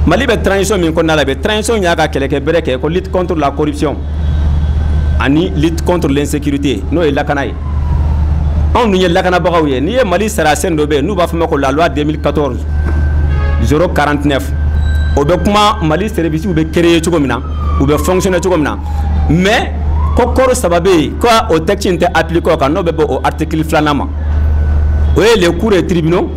Mali be transition min konna la be transition nya ka kele ke bereke ko lutte contre la corruption ani lutte contre l'insécurité no e lakana ye on ñu lakana bagaw ye ni ye Mali sara sen do be nous ba fama ko la loi 2014 049 o be kuma Mali service be créer cogo mina ou be fonctionner cogo mina mais ko koro sababe ko o texte inte appliqué ko no be au article flanama o les cours et tribunaux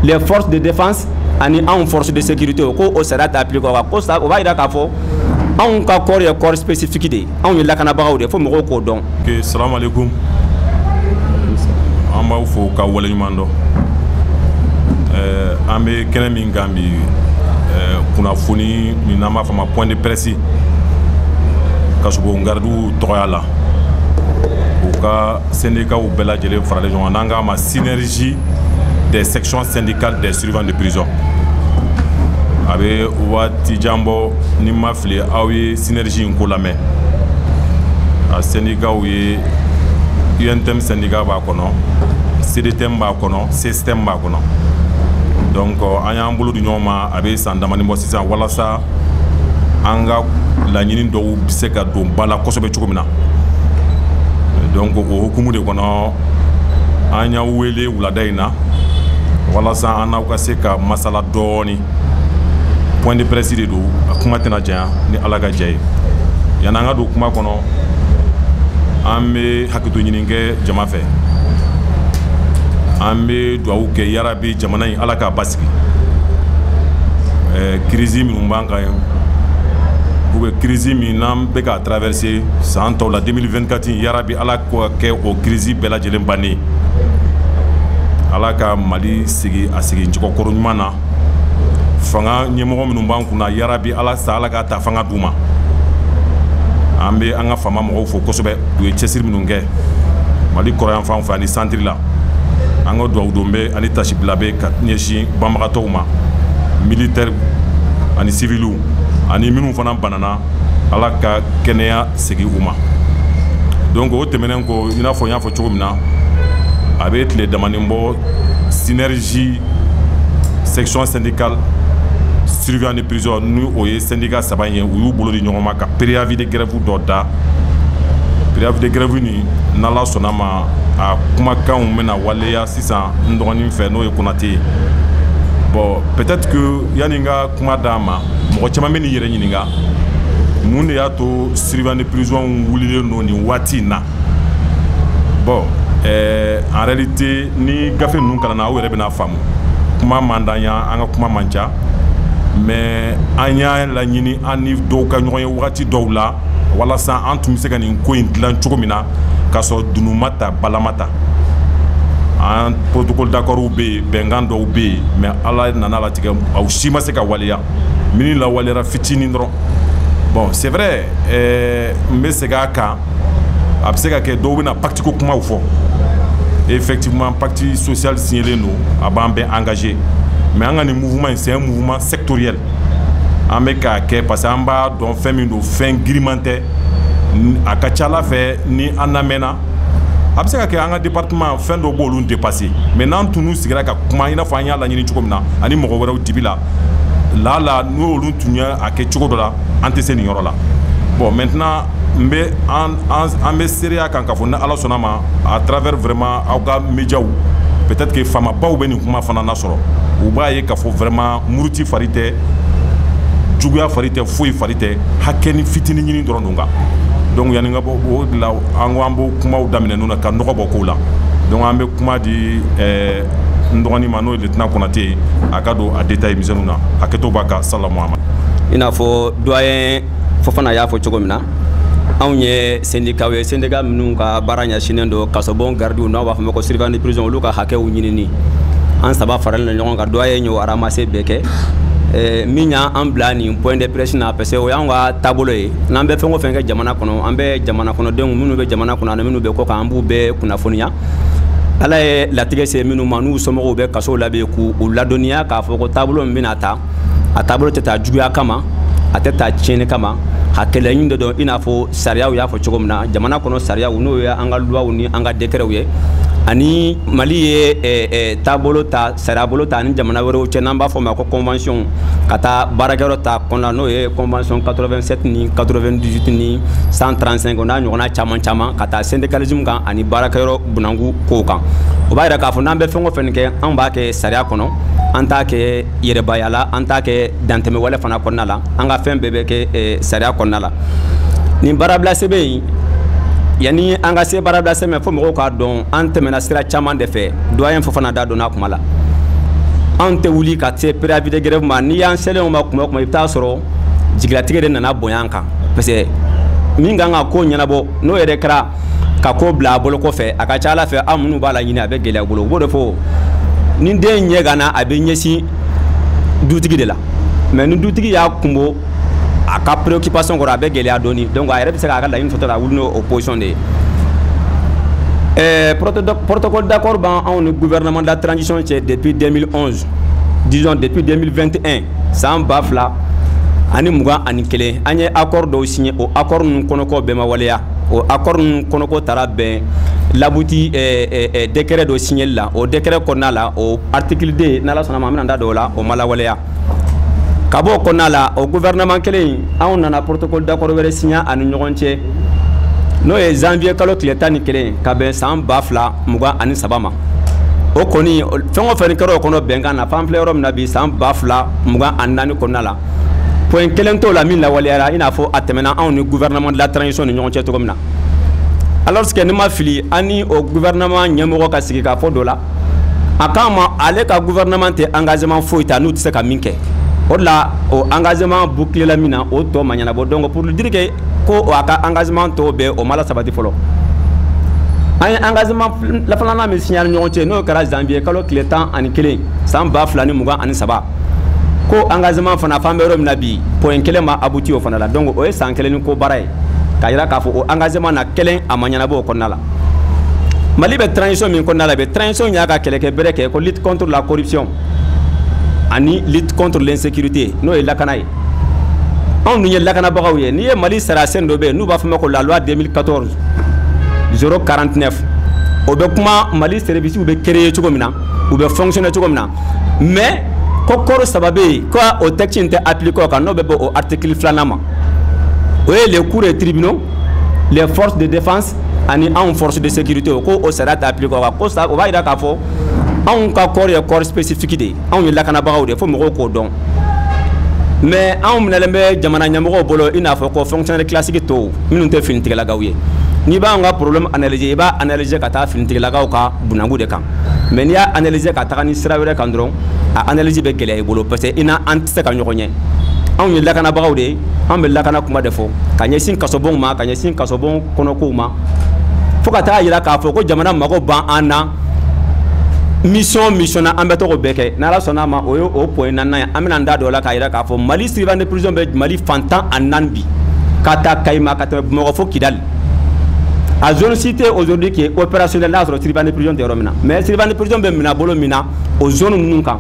les forces de défense ani en force de sécurité ko o sera appliqué ko ça o va ira ka fo on ka corps spécifique de on la kana bagaw de fo mo ko don ke salam alaykum amba fo ka wala nyumando ambe kene min gambi kuna funi ni nama fama point de presse kasubo ngardu toyala o ka syndicat ou bela jele farale jon nanga ma synergie des sections syndicales des surveillants de prison avec wati jambo ni mafle awi synergie en kolame a syndicat ou UNTM syndicat ba kono CDTM ba kono système ba kono donc anya mbulu du nyoma avec sandamani mo sisa wala sa anga la nyini do se ka do bala kosobe chukumina donc o hukumu de kono anya wele uladaina wala sa ana ka se ka masala doni point de presse de do akuma tena ja ni alaga jay yananga do kuma kono ambe hakitu nyininge jama fe ambe do auke yarabi jamana alaka baski crise mi mbanga pour crise mi nam be ka traverser santo la 2024 yarabi alaka ke o crise bela jelen bani alaka Mali sigi asigi njiko koronyumana fanga nyemo mi mbangu na yarabi ala sala ka ta fanga duma ambe anga fama mo fo kosobe du chesir minunge Mali koran fam fani centre la anga do dombe ani tashiblabe kat nyeshi bamratoma militaire ani civilu ani minu fana banana ala ka kenya sigi uma donc o temenen ko ina fo nya fo chogumna avec les demandes synergie section syndicale surveillant de prison nous au syndicat sabanye ou bolo di nyoma ka préavis de grève doda préavis de grève ni nala sonama a kuma kan mena waleya sisa ndoni fe no ekonati bon peut-être que yaninga kuma dama mo chama meni yere nyininga munde ya to surveillant de prison wulile no ni watina bon en réalité ni gafe nun kana na o yere bena famu kuma mandanya anga kuma mancha mais anya la nyini anif do ka nyoye wati dowla wala sa antum se kan ko indlan chogomina kaso dunumata balamata un protocole d'accord ou be bengando ou be mais ala nana la tigam au shima se ka waliya mini la walera fitini ndro bon c'est vrai mais c'est ka abseka ke do na pacte ko kuma ufo effectivement pacte social signalé nous abambe engagé mais un mouvement c'est un mouvement sectoriel en meka ke parce que amba don femino fin grimante akachala fait ni anamena abseka ke anga département fin do bolun dépassé maintenant tout nous sigira ka kuma ina fanya la nyini chukomna ani mo wera dibila la nous olun tunya ake chukodola anteseni yorola bon maintenant mais en messeria kan ka fonna ala sonama à travers vraiment auga média peut-être que fama ba ou beni kuma fana nasoro ou ba ye ka fo vraiment muruti farite juguya farite foi farite hakeni fitini nyini dorondunga donc yani nga bo la angwambo kuma u damine nuna ka noko boko la donc ambe kuma di ndoni mano lieutenant Konaté akado a détail misenuna aketo baka salamu ama ina fo doyen fofana ya fo chogomina awye syndicat we syndicat minnu ka baranya shinendo kasobon gardu no wa fama ko surveillant de prison luka hakew nyinini an saba faral na nyon ka doyen nyo aramase beke minya an blani point de presse na pese o yanga tabolo e nambe fengo fenga jamana kono ambe jamana kono den minnu be jamana kono na minnu be ko ka ambu be kuna fonia ala e latige se minnu manu somo be kaso labe ku o ladonia ka fo ko tabolo mbinata a tabolo teta juya kama ateta chene kama hakela nyinde do ina fo sariya ya fo chogomna jamana kono sariya no ya anga loi ni anga décret ye ani Mali ye tabolo ta sarabolo ta ni jamana wɛrɛw cɛ n'an b'a fɔ ma ko convention ka taa baarakɛyɔrɔ ta kɔnɔna n'o ye convention 87 ni 98 ni 135 o n'a ɲɔgɔnna caman caman ka taa syndicalisme kan ani baarakɛyɔrɔ bunangu kow kan o b'a yira k'a fɔ n'an bɛ fɛn o fɛn kɛ an b'a kɛ sariya kɔnɔ an t'a kɛ yɛrɛbaya la an t'a kɛ dantɛmɛwale fana kɔnɔna la an ka fɛn bɛɛ bɛ kɛ sariya kɔnɔna la nin baarabila sɛbɛn in yani an ka se baarabila sɛbɛn fo mɔgɔw k'a dɔn an tɛmɛna sira caman de fɛ doyen Fofana da donna kuma la an tɛ wuli ka se préavis de grève ma n'i y'an selen ma kuma o kuma i bɛ taa sɔrɔ jigilatigɛ de nana bonya an kan parce que min kan ka ko ɲɛnabɔ n'o yɛrɛ kɛra ka ko bila a bolo kɔfɛ a ka ca Ala fɛ an minnu b'a la ɲini a bɛ gɛlɛya bolo u b'o de fɔ ni den ɲɛ ganna a bɛ ɲɛsin dutigi de la mais ni dutigi y'a kunbo a ka préoccupation kɔrɔ a bɛ gɛlɛya dɔɔni donc a yɛrɛ bɛ se k'a ka laɲini fɔtɔ la wuli n'o opposition de ye protocole d'accord b'an anw ni gouvernement de la transition cɛ depuis 2011 disons depuis 2021 san 2021 an ye accord dɔw signé o accord ninnu kɔnɔko bɛɛ ma waleya o accord ninnu kɔnɔko taara bɛn labuti décret dɔ signé la o décret kɔnɔna la o article 2 n'Ala sɔnna ma an bɛna n da don o la o ma lawaleya ka bɔ o kɔnɔna la o gouvernement kelen anw nana protocole d'accord wɛrɛ signé ani ɲɔgɔn cɛ n'o ye janvier kalo tile 11 ka bɛn san 2023 ma o kɔni fɛn o fɛn kɛra o kɔnɔ bɛnkan na f'an filɛ yɔrɔ min na bi san 2024 kɔnɔna la point kelen t'o la min lawaleyara i n'a fɔ a tɛmɛna anw ni gouvernement de la transition ni ɲɔgɔn cɛ cogo min na alors que ni ma fili an ni o gouvernement ɲɛmɔgɔ ka sigi k'a fɔ dɔ la a k'an ma ale ka gouvernement tɛ engagement foyi ta n'u tɛ se ka min kɛ o de la o engagement bouclé la min na o tɔ ma ɲɛnabɔ donc pour dire que ko a ka engagement tɔw bɛɛ o ma lasabati fɔlɔ an ye engagement filanan min signé ni ɲɔgɔn cɛ n'o kɛra janvier kalo tile 11 san 2023 ko engagement fana fan bɛ yɔrɔ min na bi point kelen ma abouti o fana la donc o ye san kelen ni ko baara ye k'a jira k'a fɔ o engagement na kelen a ma ɲɛnabɔ o kɔnɔna la Mali bɛ transition min kɔnɔna la bɛ transition y'a ka kɛlɛkɛ bɛrɛ kɛ ko lutte contre la corruption ani lutte contre l'insécurité n'o ye lakana ye anw dun ye lakanabagaw ye n'i ye Mali sarasɛn dɔ bɛ yen n'u b'a fɔ ma ko la loi 2014 049 o bɛ kuma Mali service u bɛ créer cogo min na u bɛ fonctionner cogo min na mais ko kɔrɔ sababu ye ko o texte in tɛ appliqué o kan n'o bɛ bɔ o article 2 ma o ye les cours et tribunaux les forces de défense ani anw force de sécurité ko o sariya tɛ appliqué o kan ko o b'a jira k'a fɔ anw ka corps ye corps spécifique de ye anw ye lakanabagaw de ye fo mɔgɔw k'o dɔn mais anw minɛlen bɛ jamana ɲɛmɔgɔw bolo i n'a fɔ ko fonctionnaire classique tɔw minnu tɛ finitigilakaw ye n'i b'an ka problème analyser i b'a analyser ka taa finitigilakaw ka bunangu de kan mais n'i y'a analyser ka taga ni sira wɛrɛ kan dɔrɔn a analyse bɛ gɛlɛya i bolo parce que i na an tɛ se ka ɲɔgɔn ɲɛ anw ye lakanabagaw de ye an bɛ lakana kuma de fɔ ka ɲɛsin kasobonw ma ka ɲɛsin kasobon kɔnɔkow ma fo ka taa jira k'a fɔ ko jamana mago ban an na mission na an bɛ tɔgɔ bɛɛ kɛ n'Ala sɔnna ma o ye o point 4 ye an bɛna an da don o la k'a jira k'a fɔ Mali surveillant de prison bɛ Mali fantan a 4 bi ka taa Kayima ka tɛmɛ Bamakɔ fo Kidali a zone cité aujourd'hui qui est opérationnelle n'a sɔrɔ surveillant de prison tɛ yɔrɔ min na mais surveillant de prison bɛ minɛ bolo min na o zone ninnu kan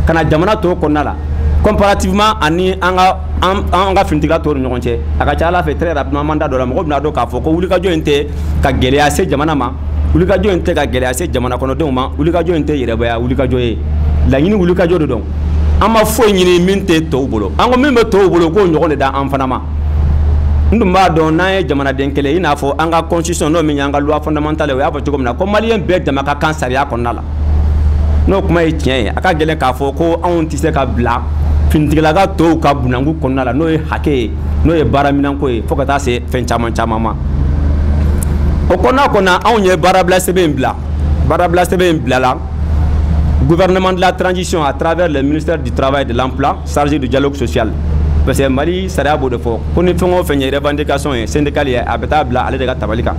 ka na jamana tɔw kɔnɔna la comparativement ani an ka finitigila tɔw ni ɲɔgɔn cɛ a ka ca Ala fɛ très rapidement an da dɔ la mɔgɔ bɛna dɔn k'a fɔ ko wulikajɔ in tɛ ka gɛlɛya se jamana ma wulikajɔ in tɛ ka gɛlɛya se jamana kɔnɔdenw ma wulikajɔ in tɛ yɛrɛbaya wulikajɔ ye laɲini wulikajɔ de don an ma foyi ɲini min tɛ tɔw bolo an ko min bɛ tɔw bolo k'o ɲɔgɔn de da an fana ma n dun b'a dɔn n'an ye jamanaden kelen i n'a fɔ an ka constitution n'o min y'an ka loi fondamentale o y'a fɔ cogo min na ko maliyɛn bɛɛ dama ka kan sariya kɔnɔna la n'o kuma ye tiɲɛ ye a ka gɛlɛn k'a fɔ ko anw tɛ se ka bila finitigilaka tɔw ka bunangu kɔnɔna la n'o ye hakɛ ye n'o ye baaraminanko ye fo ka taa se fɛn caman caman ma o kɔnɔna anw ye baarabila sɛbɛn in bila baarabila sɛbɛn in bilala gouvernement de la transition à travers le ministère du travail et de l'emploi chargé du dialogue social parce que Mali sariya b'o de fɔ ko ni fɛn o fɛn ye revendication ye syndicale ye a bɛ taa bila ale de ka tabali kan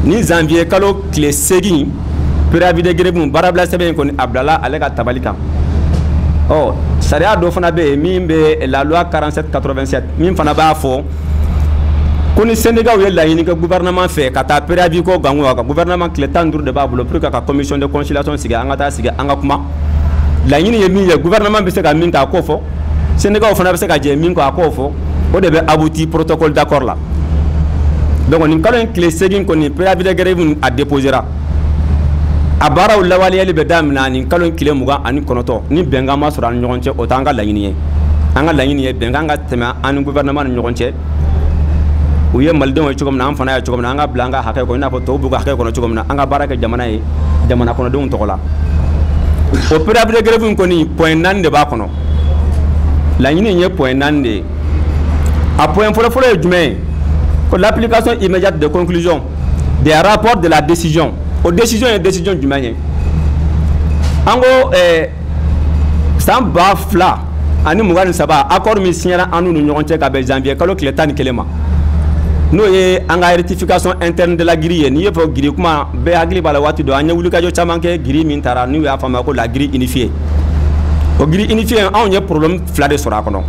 ni janvier kalo tile 8 préavis de grève baarabila sɛbɛn in kɔni a bilala ale ka tabali kan ɔ sariya dɔ fana bɛ yen min bɛ la loi 47/87 min fana b'a fɔ ko ni syndicat ye laɲini kɛ gouvernement fɛ ka taa préavis ko gango a ka gouvernement tile 15 de b'a bolo pour que ka commission de conciliation sigi an ka taa sigi an ka kuma laɲini ye min ye gouvernement bɛ se ka min ta a k'o fɔ syndicat fana bɛ se ka jɛ min kɔ a k'o fɔ o de bɛ abouti protocole d'accord la donc nin kalo in tile 8 kɔni préavis de grève a déposera a baaraw lawaleyali bɛ daminɛ nin kalo tile 29 ni bɛnkan ma sɔrɔ an ni ɲɔgɔn cɛ o t'an ka laɲini ye. An ka laɲini ye bɛnkan ka tɛmɛ an ni gouvernement ni ɲɔgɔn cɛ. U ye malidenw ye cogo min na an fana ye cogo min na an ka bila an ka hakɛ kɔnɔ i n'a fɔ tɔw b'u ka hakɛ kɔnɔ cogo min na an ka baara kɛ jamana ye jamana kɔnɔdenw tɔgɔ la. O préavis de grève in kɔni point 4 de b'a kɔnɔ. Laɲini in ye point 4 de ye. A point fɔlɔ-fɔlɔ ye jumɛn ye? Ko l'application immédiate de conclusion des rapports de la décision. O décision ye décision jumɛn ye? An ko san 2000 ani 23 accord min signera an n'u ni ɲɔgɔn cɛ ka bɛn janvier kalo tile 11 ma. N'o ye an ka rectification interne de la grille ye. N'i ye fɔ grille kuma bɛɛ hakili b'a la waati dɔ an ye wulikajɔ caman kɛ grille min taara n'u y'a faamuya ko la grille unifiée. O grille unifiée anw ye problème 2 de sɔrɔ a kɔnɔ.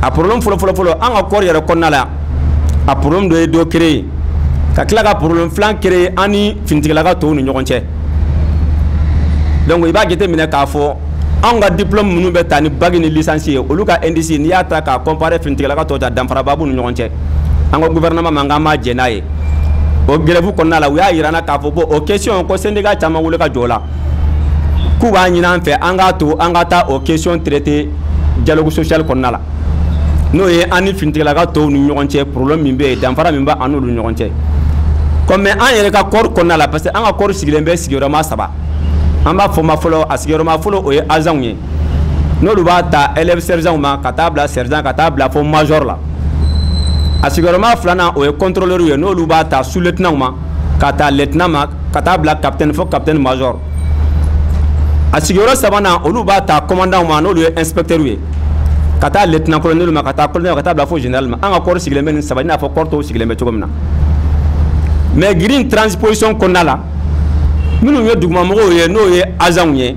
A problème fɔlɔ an ka corps yɛrɛ kɔnɔna la a problème dɔ ye dɔ créer ka tila ka problème 2 créer an ni finitigilaka tɔw ni ɲɔgɔn cɛ. Donc i b'a jateminɛ k'a fɔ an ka diplôme minnu bɛ taa ni bac ni licence ye olu ka indice n'i y'a ta k'a comparer finitigilaka tɔw ta danfaraba b'u ni ɲɔgɔn cɛ. An ka gouvernement man kan ma jɛ n'a ye. O grève kɔnɔna la u y'a yira na k'a fɔ bon o question ko syndicat caman wele ka jɔ o la k'u b'a ɲini an fɛ an k'a to an ka taa o question traiter dialogue social kɔnɔna la. N'o ye an ni finitigilaka tɔw ni ɲɔgɔn cɛ problème min bɛ yen danfara min bɛ an n'olu ni ɲɔgɔn cɛ. Comme an yɛrɛ ka corps kɔnɔna la parce que an ka corps sigilen bɛ sigiyɔrɔma 3 an b'a fɔ ma fɔlɔ a sigiyɔrɔma fɔlɔ o ye agents ye n'olu b'a ta élèves sergents ma ka taa bila sergent ka taa bila fo major la. A sigiyɔrɔma 2nan o ye contrôleur ye n'olu b'a ta sous lieutenant ma ka taa lieutenant ma ka taa bila capitaine fo capitaine major. A sigiyɔrɔ 3nan olu b'a ta commandant ma n'olu ye inspecteur ye ka taa lieutenant colonel ma ka taa colonel ka taa bila fo général ma an ka corps sigilen bɛ nin 3 i n'a fɔ corps tɔw sigilen bɛ cogo min na. Mais grille transposition kɔnɔna la minnu ye dugumamɔgɔw ye n'o ye agents ye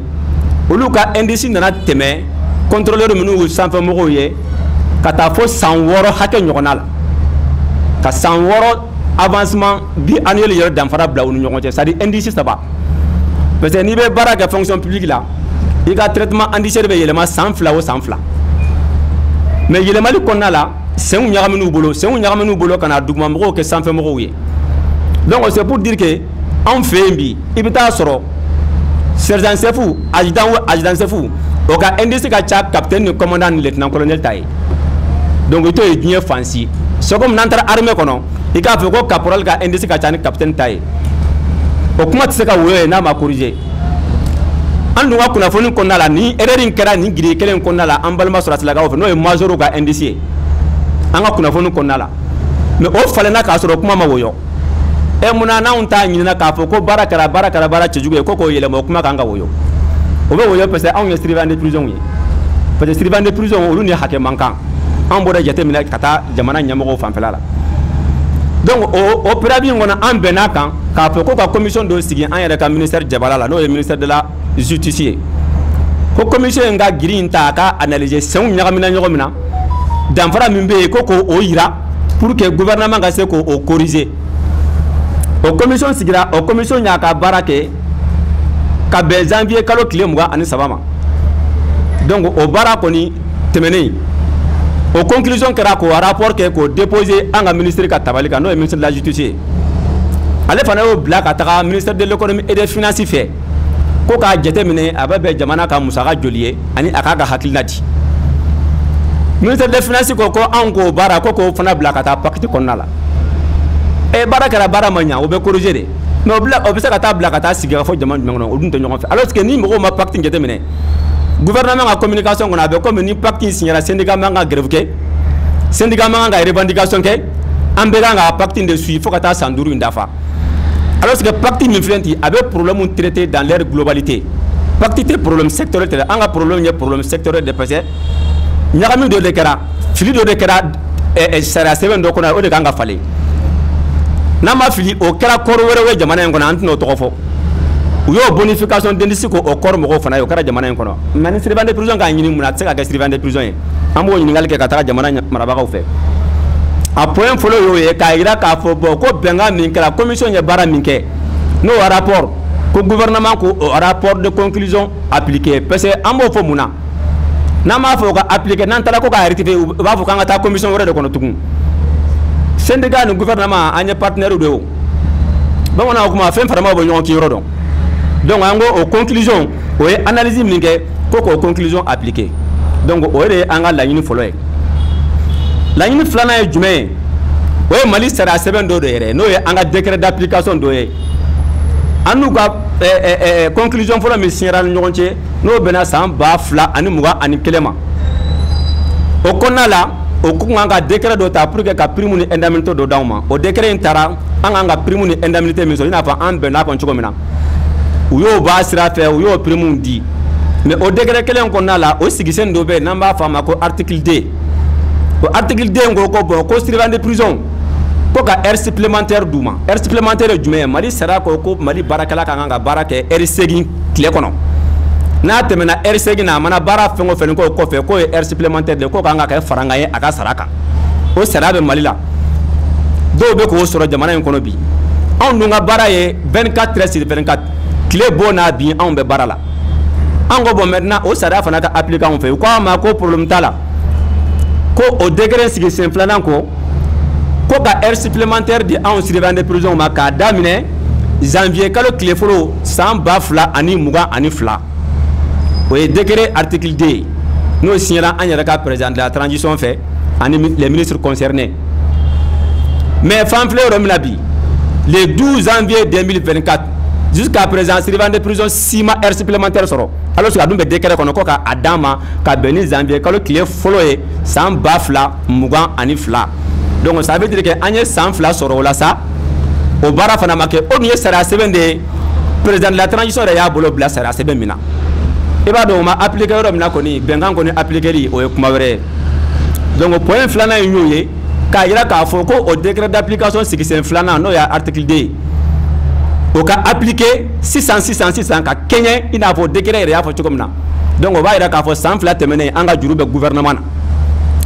olu ka indice nana tɛmɛ contrôleur minnu ye sanfɛmɔgɔw ye ka taa fo san 6 hakɛ ɲɔgɔnna la. Ka san 6 avancement bi annuel yɛrɛ danfara bila u ni ɲɔgɔn cɛ c'est à dire indice 3 parce que n'i bɛ baara kɛ fonction publique la i ka traitement indiciaire bɛ yɛlɛma san 2 o san 2 mais yɛlɛmali kɔnɔna la senw ɲagaminu bolo ka na dugumamɔgɔw kɛ sanfɛmɔgɔw ye. Donc c'est pour dire que anw fɛ yen bi i bɛ taa sɔrɔ sergent chef adjudant chef o ka indice ka ca capitaine ni commandant ni lieutenant colonel ta ye. Donc i t'o ye diɲɛ fan si. C'est comme n'an taara armée kɔnɔ i k'a fɔ ko caporal ka indice ka ca ni capitaine ta ye. O kuma tɛ se ka woyo ye n'a ma corriger. An dun ka kunnafoni kɔnɔna la ni erreur in kɛra nin grille kelen kɔnɔna la an balima sɔrɔsilakaw fɛ n'o ye major ka indice ye an ka kunnafoni kɔnɔna la mais o falenna k'a sɔrɔ kuma ma woyo. Munna n'anw t'a ɲinina k'a fɔ ko baara kɛra baara cɛjugu ye ko k'o yɛlɛma o kuma kan ka woyo. O bɛ woyo parce que anw ye surveillant de prison ye parce que surveillant de prison olu ni hakɛ man kan an b'o de jateminɛ ka taa jamana ɲɛmɔgɔw fanfɛla la. Donc o préavis in kɔnɔ an bɛnn'a kan k'a fɔ ko ka commission dɔ sigi an yɛrɛ ka ministère jabala la n'o ye ministère de la justice ye ko commission in ka grille in ta a ka analyser senw ɲagamina ɲɔgɔn min na danfara min bɛ yen ko k'o yira pour que gouvernement ka se k'o corriger. O commission sigira o commission y'a ka baara kɛ ka bɛn janvier kalo tile 23 ma. Donc o baara kɔni tɛmɛnen o conclusion kɛra k'o rapport kɛ k'o déposer an ka ministre ka tabali kan n'o ye ministre de la justice ye. Ale fana y'o bila ka taga ministère de l'économie et des finances fɛ ko k'a jateminɛ a bɛ bɛn jamana ka musaka joli ye ani a k'a ka hakilina di. Ministère des finances ko anw k'o baara ko k'o fana bila ka taa pacte kɔnɔna la. Baara kɛra baara ma ɲa o bɛ corriger de mais o bɛ se ka taa bila ka taa sigi ka fɔ jamana jumɛn kɔnɔ o dun tɛ ɲɔgɔn fɛ alors que ni mɔgɔw ma pacte in jateminɛ gouvernement ka communication kɔnɔ a bɛ comme ni pacte in signera syndicat man kan ka grève kɛ syndicat man kan ka revendication kɛ an bɛɛ kan ka pacte in de suivre fo ka taa san 5 in dafa alors que pacte min filɛ nin ye a bɛ problème traiter dans leur globalité pacte tɛ problème sectoriel tɛ an ka problème ye problème sectoriel de parce que ɲagami dɔ de kɛra fili dɔ de kɛra sariya sɛbɛn dɔ kɔnɔ o de kan ka falen. N'a ma fili o kɛra corps wɛrɛ ye jamana in kɔnɔ an tɛn'o tɔgɔ fɔ u y'o bonification d'indice k'o corps mɔgɔw fana ye o kɛra jamana in kɔnɔ mais ni surveillant de prison k'a ɲini mun na a tɛ se ka kɛ surveillant de prison ye an b'o ɲininkali kɛ ka taga jamana marabagaw fɛ. A point fɔlɔ y'o ye k'a jira k'a fɔ bon ko bɛnkan min kɛra commission ye baara min kɛ n'o rapport ko gouvernement ko o rapport de conclusion appliqué parce que an b'o fɔ mun na n'an m'a fɔ o ka appliqué n'an taara ko k'a rectifier u b'a fɔ k'an ka taa commission wɛrɛ de kɔnɔ tugun. Syndicat ni gouvernement an ye partenaire de ye o bamananw kuma fɛn faramaw bɛ ɲɔgɔn kiyɔrɔ dɔn Donc en gros aux conclusions o ye analyse min kɛ ko k'o conclusion appliquée. Donc o de an ka laɲini fɔlɔ ye. Laɲini filanan ye jumɛn ye? O ye Mali sariya sɛbɛn dɔ de yɛrɛ n'o ye an ka décret d'application dɔ ye. An n'u ka conclusion fɔlɔ min signera ni ɲɔgɔn cɛ n'o bɛnna san 2021 ma. O kɔnɔna la o ko kan ka décret dɔ ta pour que ka prime ni indemnité dɔ d'anw ma. O décret in taara an kan ka prime ni indemnité min sɔrɔ i n'a fɔ an bɛnna kan cogo min na. U y'o b'a sira fɛ u y'o prime di. Mais au décret kelen kɔnɔna la o sigisen dɔ bɛ yen n'an b'a fɔ a ma ko article 2. O article 2 ko ko bon ko surveillant de prison ko ka heure supplémentaire d'u ma. Heure supplémentaire ye jumɛn ye? Mali sariya ko Mali baarakɛla ka kan ka baara kɛ heure 8 tile kɔnɔ. N'a tɛmɛna heure 8 na a mana baara fɛn o fɛn k'o kɔfɛ k'o ye heure supplémentaire de ko kan ka kɛ faranga ye a ka sara kan. O sariya bɛ Mali la. Dɔw bɛ k'o sɔrɔ jamana in kɔnɔ bi. Anw dun ka baara ye 24 heures sur 24 tile bɔ n'a bin anw bɛ baara la. An ko bon maintenant o sariya fana ka appliquer anw fɛ u ko an ma ko problème t'a la. Ko o décret sigi sen filanan ko ka heure supplémentaire di anw surveillant de prison ma k'a daminɛ janvier kalo tile fɔlɔ san 2022. O ye décret article 2 n'o signera an yɛrɛ ka président de la transition fɛ ani les ministres concernés. Mais fan filɛ yɔrɔ min na bi le 12 janvier 2024 jusqu'à présent surveillant de prison 6 ma heure supplémentaire sɔrɔ alors que a dun bɛ décret kɔnɔ ko ka a d'an ma ka bɛn ni janvier kalo tile fɔlɔ ye san 2022. Donc ça veut dire que an ye san 2 sɔrɔ o la sa o baara fana ma kɛ o dun ye sariya sɛbɛn de ye président de la transition yɛrɛ y'a bolo bila sariya sɛbɛn min na. I b'a dɔn o ma appliquer yɔrɔ min na kɔni bɛnkan kɔni appliquer o ye kuma wɛrɛ ye. Donc point filanan ye y'o ye k'a yira k'a fɔ ko o décret d'application sigi sen filanan n'o ye article 2 o ka appliquer sisan ka kɛɲɛ i n'a fɔ décret yɛrɛ y'a fɔ cogo min na. Donc o b'a yira k'a fɔ san 2 tɛmɛnen an ka juru bɛ gouvernement na.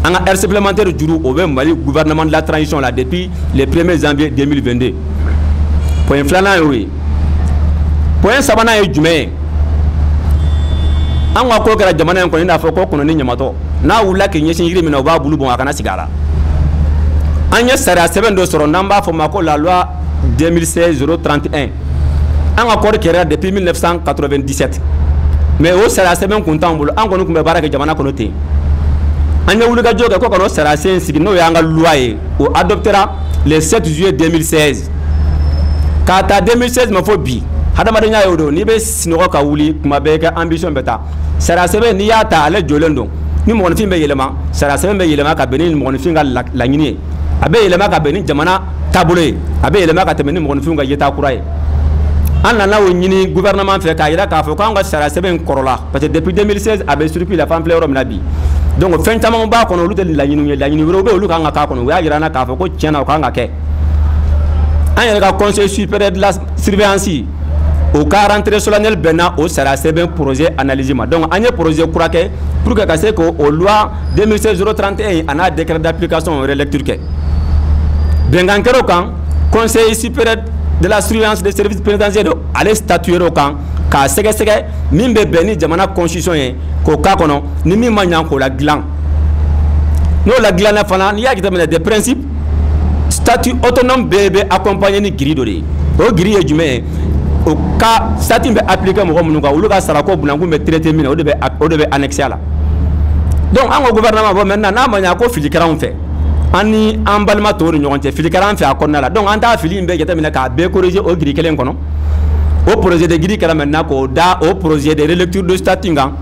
An ka heure supplémentaire juru o bɛ Mali gouvernement de la transition la depuis le 1er janvier 2022. Point filanan y'o ye. Point sabanan ye jumɛn ye? An ka ko kɛra jamana in kɔnɔ i n'a fɔ ko kɔnɔ ni ɲamatɔ n'a wulila k'i ɲɛsin yiri min na o b'a bulu bɔn a kana sigi a la. An ye sariya sɛbɛn dɔ sɔrɔ n'an b'a fɔ ma ko la loi 2016-031 an ka kɔɔri kɛra depuis 1997 mais o sariya sɛbɛn kun t'anw bolo an kɔni tun bɛ baara kɛ jamana kɔnɔ ten. An ye wulikajɔ kɛ ko ka n'o sariya sen sigi n'o y'an ka loi ye o adoptera le 7 juillet 2016 k'a ta 2016 ma fɔ bi hadamadenya y'o don n'i bɛ sinɔgɔ ka wuli kuma bɛɛ kɛ ambition bɛ taa sariya sɛbɛn n'i y'a ta ale jɔlen don ni mɔgɔninfin bɛ yɛlɛma sariya sɛbɛn bɛ yɛlɛma ka bɛn ni mɔgɔninfin ka laɲini ye a bɛ yɛlɛma ka bɛn ni jamana taabolo ye a bɛ yɛlɛma ka tɛmɛ ni mɔgɔninfinw ka yeta kura ye. An nana o ɲini gouvernement fɛ k'a yira k'a fɔ k'an ka sariya sɛbɛn kɔrɔla parce que depuis 2016 a bɛ circuit la fan filɛ yɔrɔ min na bi donc fɛn caman b'a kɔnɔ olu tɛ laɲiniw ye laɲini wɛrɛw bɛ olu kan ka k'a kɔnɔ o y'a yira an na k'a fɔ ko tiɲɛna o kan ka kɛ. An yɛrɛ ka conseil supérieur de la surveillance o ka rentrée solennelle bɛnna o sariya sɛbɛn projet analyse ma donc an ye projet kura kɛ pour que ka se k'o loi 2016-031 a n'a décret d'application relecture kɛ. Bɛnkan kɛra o kan conseil supérieur de la surveillance des services pénitentiaires ale statuer o kan k'a sɛgɛsɛgɛ min bɛ bɛn ni jamana constitution ye k'o k'a kɔnɔ ni min ma ɲɛ k'o la dilan n'o la dilanna fana n'i y'a jateminɛ des principes statut autonome bɛɛ bɛ accompagner ni giri dɔ de ye o giri ye jumɛn ye o ka statut bɛ appliquer mɔgɔ minnu kan olu ka sarako bunankun bɛ traiter min na o de bɛ annexer a la donc an ko gouvernement bɔ maintenant n'a ma ɲɛ ko fili kɛra anw fɛ an ni an balima tɔw ni ɲɔgɔn cɛ fili kɛra an fɛ a kɔnɔna la donc an t'a fili in bɛɛ jateminɛ k'a bɛɛ corriger o giri kelen kɔnɔ o projet de giri kɛra maintenant k'o da o projet de relecture de statut kan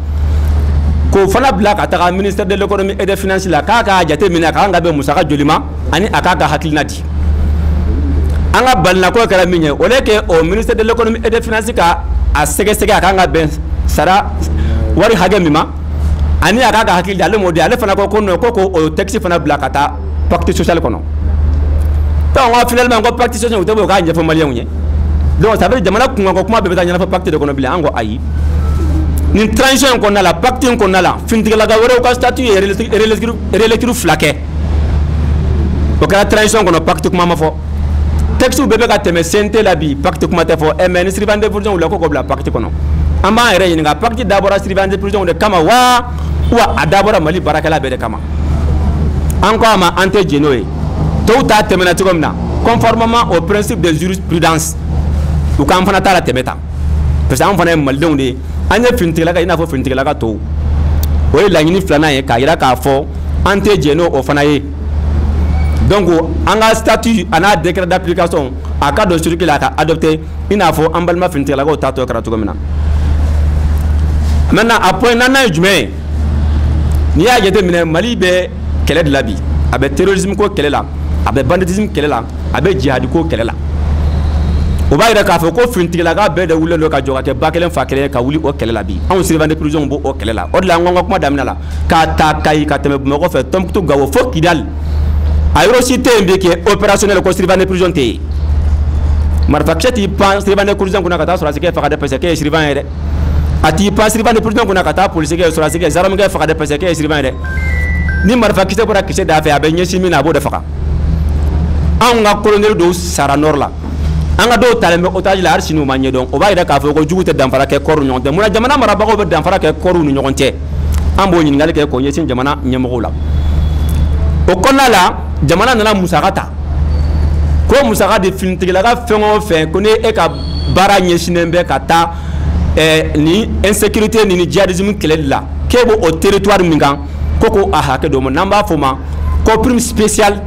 k'o fana bila ka taga ministère de l'économie et des finances la k'a k'a jateminɛ a kan ka bɛn musaka joli ma ani a k'a ka hakilina di an ka balinako kɛra min ye o le kɛ o ministère de l'économie et des finances ka a sɛgɛsɛgɛ a kan ka bɛn sara wari hakɛ min ma ani a k'a ka hakili di ale m'o di ale fana ko non ko o texte fana bila ka taa pacte social kɔnɔ donc finalement ko pacte social o tɛ bɔ k'a ɲɛfɔ maliyɛnw ye donc ça veut dire jamana kunkanko kuma bɛɛ bɛ taa ɲɛnafɔ pacte de kɔnɔ bilen an ko ayi nin transition in kɔnɔna la pacte in kɔnɔna la finitigilaka wɛrɛw ka statut ye relecture 2 kɛ o kɛra transition kɔnɔ pacte kuma ma fɔ texte bɛɛ bɛ ka tɛmɛ CNT la bi pacte kuma tɛ fɔ mais ni surveillant de prison wulila ko k'o bila pacte kɔnɔ an b'an yɛrɛ ɲininka pacte dabɔra surveillant de prison de kama wa a dabɔra Mali baarakɛla bɛɛ de kama an ko a ma an tɛ jɛn n'o ye tɔw ta tɛmɛna cogo min na conformément au principe de jurisprudence u k'an fana ta la tɛmɛ tan parce que an fana ye malidenw de ye an ye finitigilaka i n'a fɔ finitigilaka tɔw o ye laɲini filanan ye k'a yira k'a fɔ an tɛ jɛn n'o fana ye donc an ka statut a n'a décret d'application a ka don circuler a ka adopté i n'a fɔ an balima finitigilakaw ta tɔ kɛra cogo min na maintenant a point naaninan ye jumɛn ye n'i y'a jateminɛ Mali bɛ kɛlɛ de la bi a bɛ terrorisme ko kɛlɛ la a bɛ banditisme kɛlɛ la a bɛ jihadi ko kɛlɛ la o b'a yira k'a fɔ ko finitigilaka bɛɛ de wulilen don ka jɔ ka kɛ ba kelen fa kelen ka wuli o kɛlɛ la bi anw surveillant de prison b'o kɛlɛ la o de la an ko an ka kuma daminɛ la k'a ta Kayi ka tɛmɛ Bamakɔ fɛ Tombouctou Gao fo Kidal a yɔrɔ si tɛ yen bi kɛ opérationnel ko surveillant de prison tɛ yen marifakisɛ t'i pan surveillant de prison kunna ka taa sɔrɔdasi kɛ faga dɛ parce que k'e ye surveillant ye dɛ a t'i pan surveillant de prison kunna ka taa policier kɛ sɔrɔdasi kɛ gendarme kɛ faga dɛ parce que k'e ye surveillant ye dɛ ni marifakisɛ bɔra kisɛ da fɛ a bɛ ɲɛsin min na a b'o de faga anw ka colonel dɔw sara nord la an ka dɔw talen bɛ otage la hali sini u ma ɲɛdɔn o b'a yira k'a fɔ ko jugu tɛ danfara kɛ kɔɔriw ni ɲɔgɔn cɛ munna jamana marabagaw bɛ danfara kɛ kɔɔriw ni ɲɔgɔn cɛ an b'o ɲininkali kɛ k'o ɲɛsin jamana ɲɛmɔgɔw la o kɔnɔna la jamana nana musaka ta ko musaka de finitigilaka fɛn o fɛn ko ni e ka baara ɲɛsinnen bɛ ka taa ni insécurité ni djihadisme kɛlɛli la k'e b'o territoire min kan ko a hakɛ dɔ ma n'an b'a fɔ o ma ko prime spéciale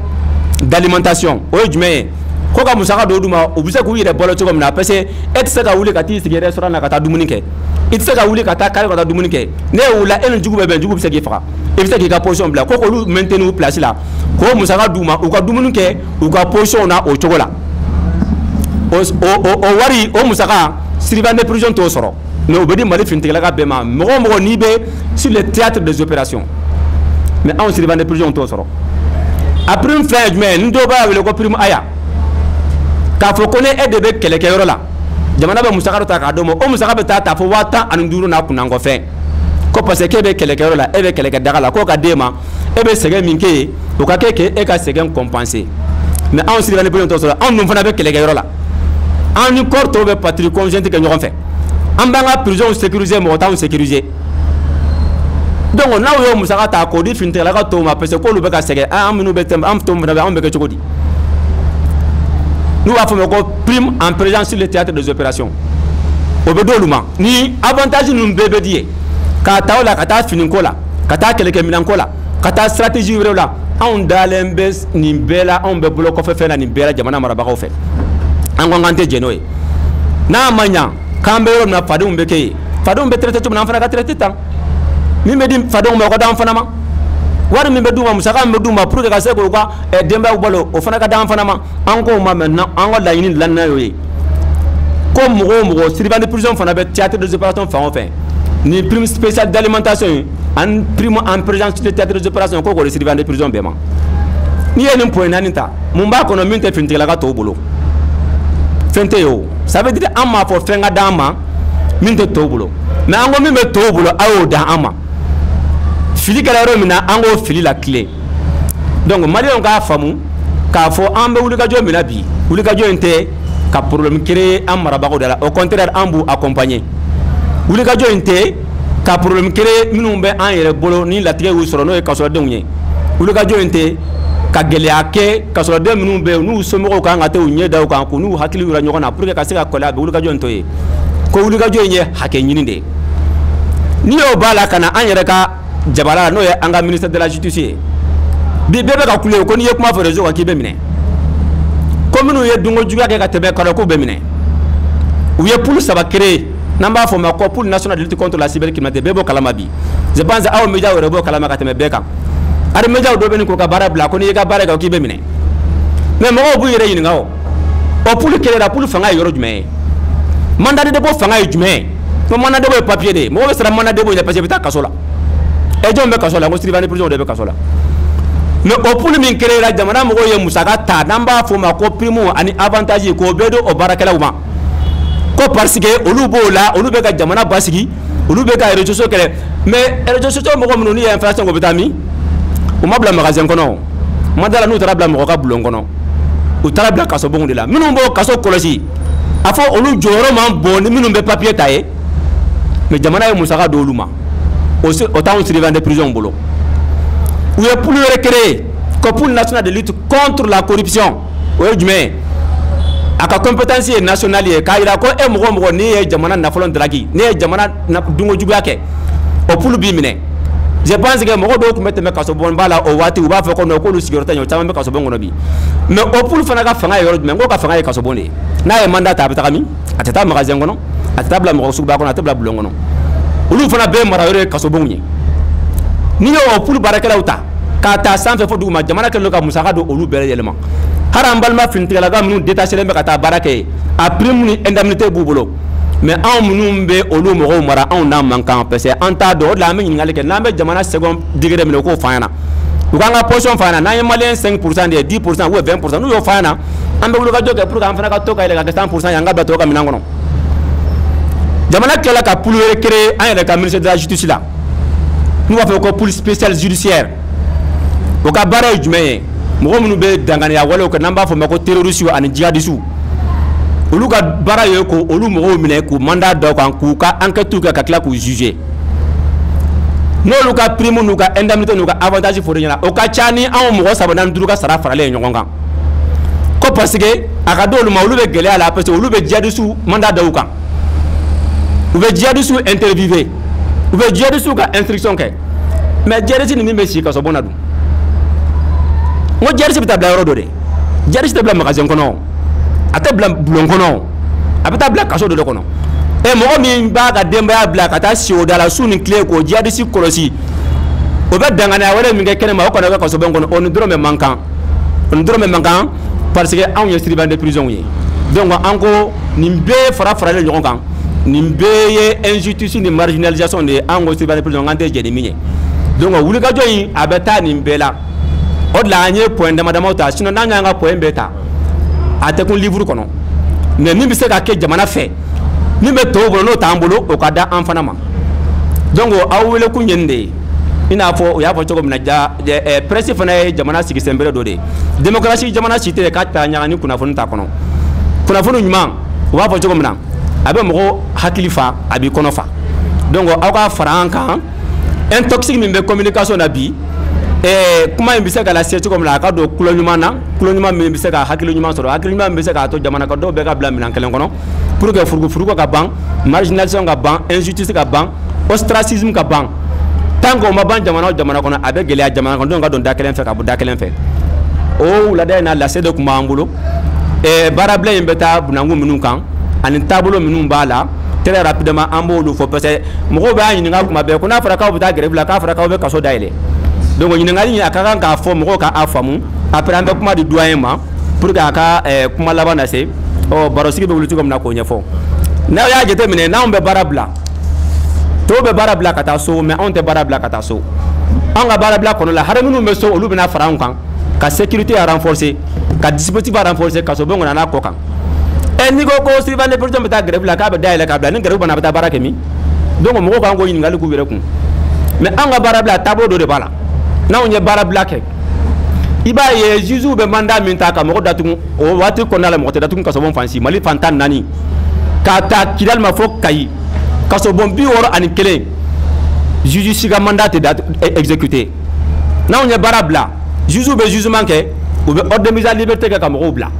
d'alimentation o ye jumɛn ye ko ka musaka dɔw d'u ma u bɛ se k'u yɛrɛ balo cogo min na parce que e tɛ se ka wuli ka t'i sigi restaurant na ka taa dumuni kɛ i tɛ se ka wuli ka taa carré ka taa dumuni kɛ ne ye wula e ni jugu bɛ bɛn jugu bɛ se k'i faga i bɛ se k'i ka position bila ko k'olu maintenir u place la k'o musaka d'u ma u ka dumuni kɛ u ka position na o cogo la o wari o musaka surveillant de prison t'o sɔrɔ mais u bɛ di Mali finitigilaka bɛɛ ma mɔgɔ o mɔgɔ n'i bɛ sur le théâtre des opérations mais anw surveillant de prison t'o sɔrɔ a prime fɛn ye jumɛn ye ni dɔw b'a wele ko prime aya k'a fɔ ko ni e de bɛ kɛlɛkɛyɔrɔ la jamana bɛ musaka dɔ ta k'a d'o ma o musaka bɛ taa fɔ 15,000 n'a kunnakɔfɛn ko parce que e bɛ kɛlɛkɛyɔrɔ la e bɛ kɛlɛkɛ daga la k'o ka d'e ma e bɛ sɛgɛn min kɛ ye o ka kɛ k'e ka sɛgɛn compenser mais anw surveillant de prison t'o sɔrɔ anw dun fana bɛ kɛlɛkɛyɔrɔ la an ni corps tɔw bɛ patrouille conjointe kɛ ɲɔgɔn fɛ an b'an ka prison sécuriser mɔgɔ t'anw sécuriser donc n'aw y'o musaka ta k'o di finitigilaka tɔw ma parce que k'olu bɛ ka sɛgɛn an minnu bɛ tɛmɛ an tɔw fana bɛ anw bɛ kɛ cogo di n'u b'a fɔ ma ko prime en présence sur le théâtre des opérations o bɛ d'olu ma ni avantage ninnu bɛɛ bɛ di ye k'a ta o la ka taa finiko la ka taa kɛlɛkɛminɛnko la ka taa stratégie wɛrɛw la anw dalen bɛ nin bɛɛ la anw bɛ bolo kɔfɛ fɛn na nin bɛɛ la jamana marabagaw fɛ an ko an tɛ jɛn n'o ye n'a ma ɲa k'an bɛ yɔrɔ min na fadenw bɛ kɛ yen fadenw bɛ traité cogo min na an fana ka traité tan min bɛ di fadenw ma o ka d'an fana ma wari min bɛ d'u ma musaka min bɛ d'u ma pour que ka se k'u ka denbayaw balo o fana ka d'an fana ma an k'o ma maintenant an ka laɲini dilanna y'o ye ko mɔgɔ o mɔgɔ surveillant de prison fana bɛ théâtre des opérations fan o fɛn ni prime spéciale d'alimentation ye ani prime en présence sur le théâtre des opérations ko k'o de surveillant de prison bɛɛ ma n'i ye nin point naani ta mun b'a kɔnɔ min tɛ finitigilaka tɔw bolo fɛn tɛ ye o ça veut dire an m'a fɔ fɛn ka d'an ma min tɛ tɔw bolo mais an ko min bɛ tɔw bolo a y'o dan an ma fili kɛra yɔrɔ min na an k'o fili la tile donc maliyɛnw k'a faamu k'a fɔ an bɛ wulikajɔ min na bi wulikajɔ in tɛ ka problème créer an marabagaw de la au contraire an b'u accompagner wulikajɔ in tɛ ka problème créer minnu bɛ an yɛrɛ bolo ni latigɛ y'u sɔrɔ n'o ye kasɔrɔdenw ye wulikajɔ in tɛ ka gɛlɛya kɛ kasɔrɔden minnu bɛ yen n'u somɔgɔw kan ka taa u ɲɛ da u kan k'u n'u hakili yira ɲɔgɔn na pour que ka se ka kɔlɛ a bɛ wulikajɔ in to ye ko wulikajɔ in ye hakɛ ɲini de ye n'i y'o b'a la ka na an yɛrɛ ka jabala n'o ye an ka ministère de la justice ye bi bɛɛ bɛ ka kule ko n'i ye kuma fɔ réseau kan k'i bɛ minɛ ko minnu ye dunko juguya kɛ ka tɛmɛ kadɔ k'u bɛ minɛ u ye poule 3 créer n'an b'a fɔ o ma ko poule nationale de lutte contre la cybercriminalité bɛɛ b'o kalama bi je pense aw médias yɛrɛ b'o kalama ka tɛmɛ bɛɛ kan ari médias dɔw bɛ nin k'u ka baara bila ko n'i y'i ka baara kɛ k'i bɛ minɛ mais mɔgɔw b'u yɛrɛ ɲininka o poule créer la poule fanga ye yɔrɔ jumɛn ye mandat de dépôt fanga ye jumɛn ye ko mandat de dépôt ye papier de ye mɔgɔ bɛ sara mandat de dépôt ye parce que i bɛ taa kaso la jɔn bɛ kaso la ko surveillant de prison de bɛ kaso la mais o poule min créer la jamana mɔgɔw ye musaka ta n'an b'a fɔ o ma ko prime ani avantage k'o bɛɛ di o baarakɛlaw ma ko parce que olu b'o la olu bɛ ka jamana basigi olu bɛ ka réseaux sociaux kɛlɛ mais réseaux sociaux mɔgɔ minnu n'u ye inflation k'o bɛ taa min u ma bila magasin kɔnɔ ma da la n'u taara bila mɔgɔ ka bulon kɔnɔ u taara bila kaso bon de la minnu b'o kaso kɔlɔsi a fɔ olu jɔyɔrɔ man bon ni minnu bɛ papier ta ye mais jamana ye musaka d'olu ma o t'anw surveillant de prison bolo u ye poule wɛrɛ créer ko poule nationale de lutte contre la corruption o ye jumɛn ye aka compétence ye nationale ye ka ira ko e mogo ni ye jamana nafolon dragi ni ye jamana dungo juguya ke o pulu bi mine je pense que mogo do ko mette me kaso bon bala o wati u ba fa ko no ko lu sigurata nyo tama me kaso bon ngono bi mais o pulu fana ka fanga yoro me ngo ka fanga ye kaso bon ni na ye mandat ta betami atata magasin ngono atata bla mogo suba ko na tabla bulo ngono ulu fana be mara yoro kaso bon ni ni yo o pulu barakela uta ka ta sanfe fo duguma jamana ke lo ka musaka do olu bere yelema haram balma fintigala ga munu détacher le kata barake a prime ni indemnité bubolo mais en munu be olu mogo mara on na mankan pese anta do la mi ngalé ke na be jamana second degré mi ko fayana u ka nga portion fayana na malien 5% de 10% ou 20% nous yo fayana ambe ulu ka joge pour ka fana ka toka ile ka 100% yanga ba toka minangono jamana kala ka pour créer un ka ministère de la justice là nous va faire ko police spéciale judiciaire o ka bara jumé mogo munu be dangane ya wala ko namba fo mako terroriste wa ani jihadisu olu ka bara yo ko olu mogo mine ko mandat do kan ku ka enquête ka kala ku juger no lu ka prime nu ka indemnité nu ka avantage fo de nyana o ka chani an mogo sabanan duru ka sara farale nyon kan ko parce que aka do lu ma olu be gele ala parce que olu be jihadisu mandat do kan ou be jihadisu interviewé ou be jihadisu ka instruction ke mais jihadisu ni me si ka so bonadu mo jarisi bita bla yoro do de jarisi te bla magasin kono ata bla bulon kono abita bla kaso do kono e mo mi ba ga demba bla kata si o dala suni clé ko jarisi kolosi o be dangana wala mi ngekene ma ko na kaso ben kono on drome mankan parce que on est surveillant de prison yi donc anko nimbe fara le nyon kan nimbe ye injustice ni marginalisation de ango surveillant de prison ngante je de minye donc wuli ka joyi abeta nimbe la odla anye point de madame ota sino nanya nga point beta ate kun livre kono mais ni bise ka ke jamana fe ni be to bolo no tambolo o kada enfana ma donc awele ku nyende ina fo ya fo chogo minaja presse fana jamana sigi sembere do de démocratie jamana cité ka ta nya ni kuna fonu ta kono kuna fonu nyuma wa fo chogo mina abe mo hakilifa abi kono fa donc awka faranka un toxique min be communication na bi kuma mbise ka la setu comme la ka do kulonyuma mi mbise ka hakilo nyuma soro hakilo nyuma mbise ka to jamana ka do be ka bla minan kelen kono pour que furugo ka ban marginalisation ka ban injustice ka ban ostracisme ka ban tango ma ban jamana kono abe gele jamana kono ka don da kelen fe ka bu da kelen fe o la da na la sedu kuma angulo barable mbeta bunangu minun kan ani tabulo minun bala très rapidement ambo lu fo parce que mo ba yin nga kuma be ko na fara ka bu ta grève la ka fara ka be kaso daile donc ñu ngali akaka ka fo mo ka afamu après ande kuma di doyen ma pour que aka kuma labana se o barosiki be wulutu comme na ko nyefo na ya jete mine na on be barabla to be barabla kata so mais on te barabla kata so on ga barabla kono la haramunu me so olu bina faran kan ka sécurité à renforcer ka dispositif à renforcer ka so be ngona na ko kan en ni ko surveillant de prison beta grève la ka be daile ka bla ni grève bana beta barake mi donc mo ko an go yin ngali ku were ku mais on ga barabla tabo do de bala na on ye bara black iba ye juzu be manda minta ka mo datu o wati ko na la mo datu ka so bon fansi mali fantan nani ka ta kidal ma fok kai ka so bon bi woro an kele juzu siga mandat date exécuté na on ye bara bla juzu be juzu manke ou be ordre de mise en liberté ka mo bla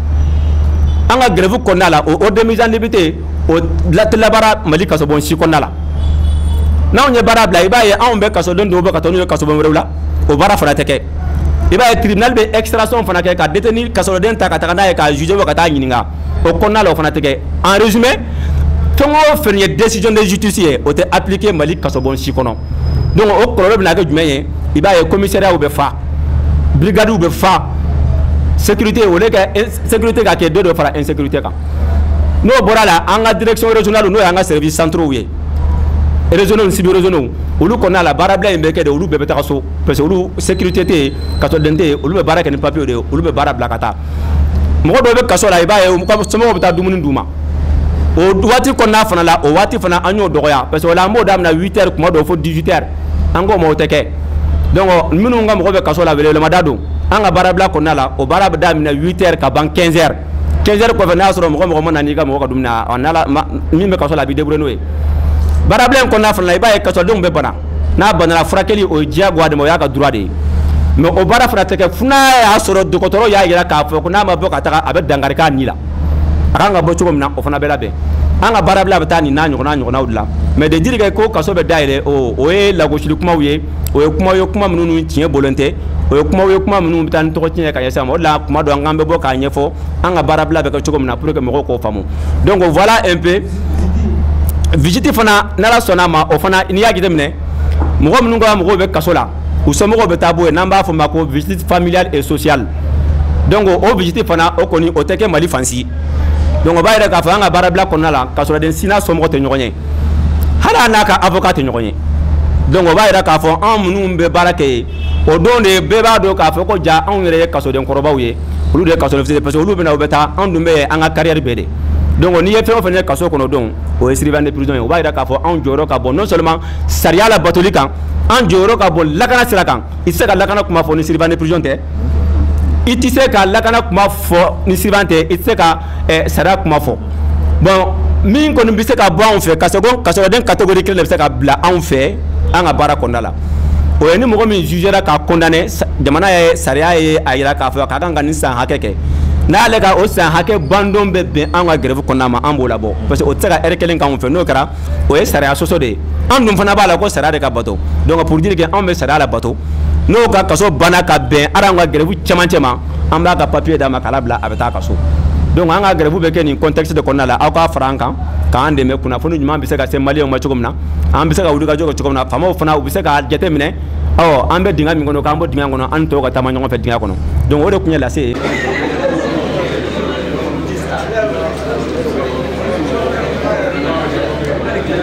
anga grève ko na la o ordre de mise en liberté o la bara mali ka so bon si ko na la na on ye bara bla iba ye an be ka so don do be ka to no ka so bon rewla o bara fana teke iba tribunal be extraction fana ke ka détenir ka solo den ta ka na ka juger ka ta nyininga o konna lo fana teke en résumé tongo fenye décision de justice o te appliquer malik ka so bon si kono donc o problème na ka jumeye iba commissariat ou be fa brigade ou be fa sécurité o le ka sécurité ka ke do fara insécurité ka no bora la anga direction régionale no anga service centraux ye régional sibi régional olu konna la barabla imbeke de olu be beta so parce que olu sécurité te kato dente olu be baraka ni papier de olu be barabla kata mo do be kaso la ibaye ko somo beta dumuni duma o wati konna fana la o wati fana anyo dogoya parce que la mo dam na 8h kuma do fo 18h ango mo teke donc minu ngam ko be kaso la wele le madado anga barabla konna la o barabla dam na 8h ka ban 15h ko fana so mo nani ga mo ka dumna onala mi me kaso la bi debre noe barablen ko na fana ibaye kaso dum be bana na bana la frakeli o jia gwa de mo ya ka droit de mais o bara fana teke funa ya soro dokotoro ya ira ka fo ko na ma boka taka abe dangari ka nila a kan ka bɔ cogo min na o fana bɛ labɛn an ka baarabila bɛ taa nin n'a ɲɔgɔnnaw de la mais de dire ko kaso bɛ dayɛlɛ o ye lagosili kumaw ye o ye kuma minnu tiɲɛ bɔlen tɛ o ye kuma minnu bɛ taa ni tɔgɔ tiɲɛ ka ɲɛsin ma o la kuma dɔ an k'an bɛ bɔ k'a ɲɛfɔ an ka baarabila bɛ kɛ cogo min na pour que mɔgɔw k'o faamu donc voilà un peu visite fana n'ala sɔnna ma o fana n'i y'a jateminɛ mɔgɔ minnu ka mɔgɔw bɛ kaso la u somɔgɔw bɛ taa bɔ yen n'an b'a fɔ ma ko visite familiale et sociale donc o visite fana o kɔni o tɛ kɛ Mali fan si donc o b'a yɛrɛ k'a fɔ an ka baarabila kɔnɔna la ka sɔrɔ den sina somɔgɔ tɛ ɲɔgɔn ye hali n'a ka avocat tɛ ɲɔgɔn ye donc o b'a yɛrɛ k'a fɔ an minnu bɛ baara kɛ yen o don de bɛɛ b'a dɔn k'a fɔ ko ja anw yɛrɛ ye kasoden kɔrɔbaw ye olu de ye kasoden fitinin parce que olu bɛna u bɛ taa anw dun bɛ an ka carrière bɛɛ de donc n'i ye fɛn o fɛn ye kaso kɔnɔ don o ye surveillant de prison ye o b'a yɛrɛ k'a fɔ anw jɔyɔrɔ ka bon non seulement sariya la batoli kan an jɔyɔrɔ ka bon lakana sira kan i tɛ se ka lakana kuma fɔ ni surveillant de prison tɛ i tɛ se ka lakana kuma fɔ ni surveillant tɛ i tɛ se ka sariya kuma fɔ bon min kɔni bɛ se ka bɔ anw fɛ kasoden catégorie kelen de bɛ se ka bila anw fɛ an ka baara kɔnɔna la o ye ni mɔgɔ min jugera k'a condamné jamana ye sariya ye a yira k'a fɔ k'a kan ka nin san hakɛ kɛ n'ale ka o san hakɛ bandon bɛ bɛn an ka grève kɔnɔna ma an b'o labɔ parce que o tɛ se ka heure kelen k'anw fɛ n'o kɛra o ye sariya sɔsɔ de ye an dun fana b'a la ko sariya de ka bato donc pour dire que anw bɛ sariya la bato n'o ka kaso banna ka bɛn hali an ka grève cɛmancɛ ma an b'a ka papier d'a ma k'a labila a bɛ taa kaso donc an ka grève bɛ kɛ nin contexte de kɔnɔna la aw k'a fara an kan k'an dɛmɛ kunnafoni ɲuman bɛ se ka se maliyɛnw ma cogo min na an bɛ se ka wulikajɔ kɛ cogo min na faamaw fana u bɛ se k'a jateminɛ an bɛ dingɛ min kɔnɔ k'an bɔ dingɛ kɔnɔ an tɔw ka taama ɲɔgɔn fɛ dingɛ kɔnɔ donc o de tun ye lase ye